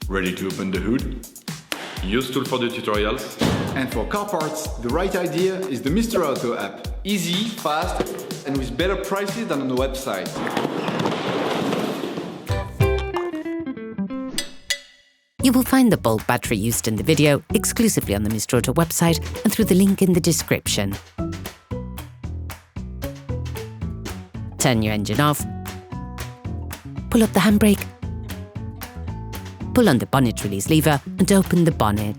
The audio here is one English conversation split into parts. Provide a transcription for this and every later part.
Ready to open the hood? UseTool for the tutorials. And for car parts, the right idea is the Mr. Auto app. Easy, fast, and with better prices than on the website. You will find the bulb battery used in the video exclusively on the Mr. Auto website and through the link in the description. Turn your engine off. Pull up the handbrake. Pull on the bonnet release lever and open the bonnet.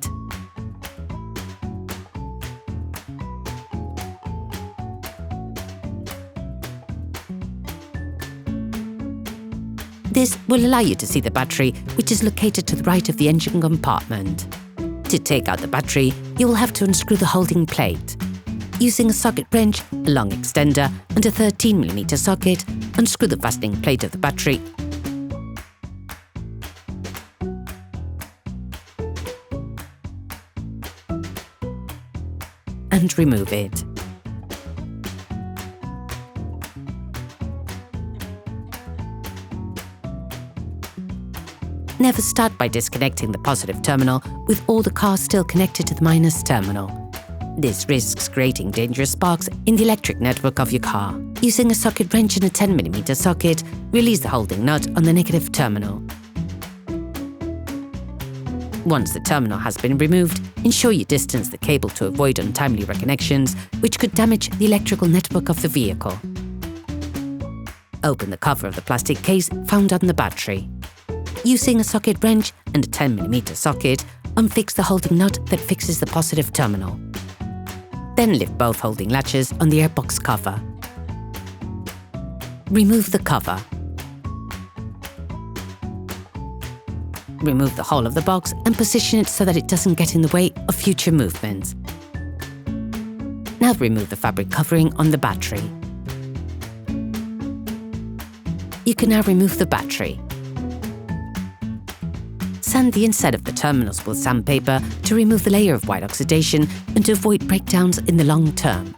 This will allow you to see the battery, which is located to the right of the engine compartment. To take out the battery, you will have to unscrew the holding plate. Using a socket wrench, a long extender and a 13mm socket, unscrew the fastening plate of the battery and remove it. Never start by disconnecting the positive terminal with all the cars still connected to the minus terminal. This risks creating dangerous sparks in the electric network of your car. Using a socket wrench and a 10mm socket, release the holding nut on the negative terminal. Once the terminal has been removed, ensure you distance the cable to avoid untimely reconnections, which could damage the electrical network of the vehicle. Open the cover of the plastic case found on the battery. Using a socket wrench and a 10mm socket, unfix the holding nut that fixes the positive terminal. Then lift both holding latches on the airbox cover. Remove the cover. Remove the whole of the box and position it so that it doesn't get in the way of future movements. Now remove the fabric covering on the battery. You can now remove the battery. Sand the inside of the terminals with sandpaper to remove the layer of white oxidation and to avoid breakdowns in the long term.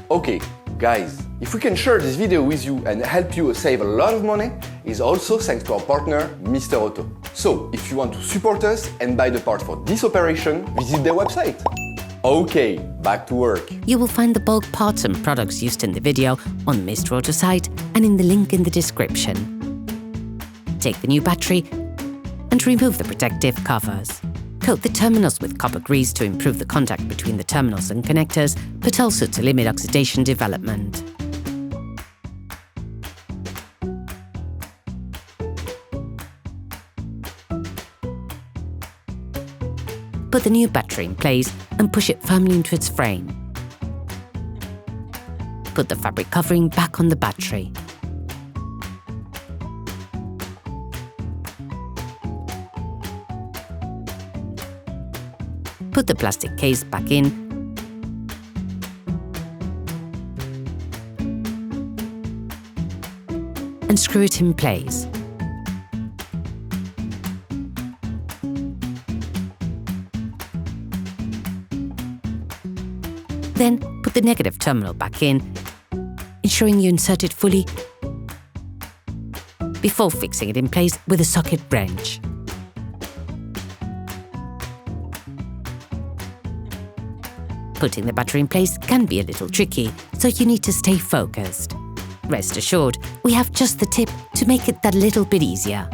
Okay, guys, if we can share this video with you and help you save a lot of money, is also thanks to our partner, Mr. Auto. So, if you want to support us and buy the part for this operation, visit their website. Okay, back to work. You will find the bulk parts and products used in the video on the Mr. Auto site and in the link in the description. Take the new battery and remove the protective covers. Coat the terminals with copper grease to improve the contact between the terminals and connectors, but also to limit oxidation development. Put the new battery in place and push it firmly into its frame. Put the fabric covering back on the battery. Put the plastic case back in and screw it in place. Then put the negative terminal back in, ensuring you insert it fully before fixing it in place with a socket wrench. Putting the battery in place can be a little tricky, so you need to stay focused. Rest assured, we have just the tip to make it that little bit easier.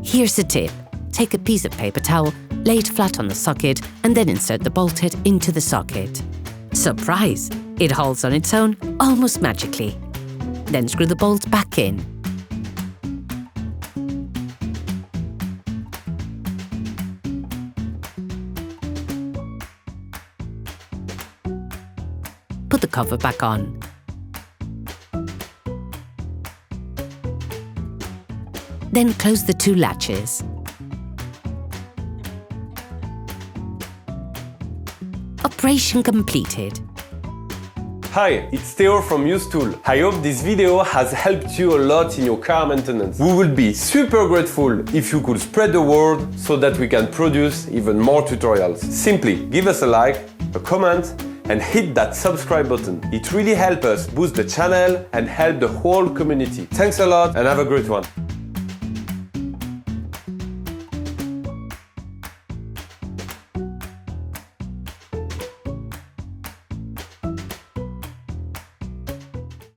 Here's the tip. Take a piece of paper towel, lay it flat on the socket, and then insert the bolt head into the socket. Surprise! It holds on its own almost magically. Then screw the bolt back in. Put the cover back on. Then close the two latches. Operation completed. Hi, it's Theo from UseTool. I hope this video has helped you a lot in your car maintenance. We will be super grateful if you could spread the word so that we can produce even more tutorials. Simply give us a like, a comment, and hit that subscribe button. It really helps us boost the channel and help the whole community. Thanks a lot and have a great one.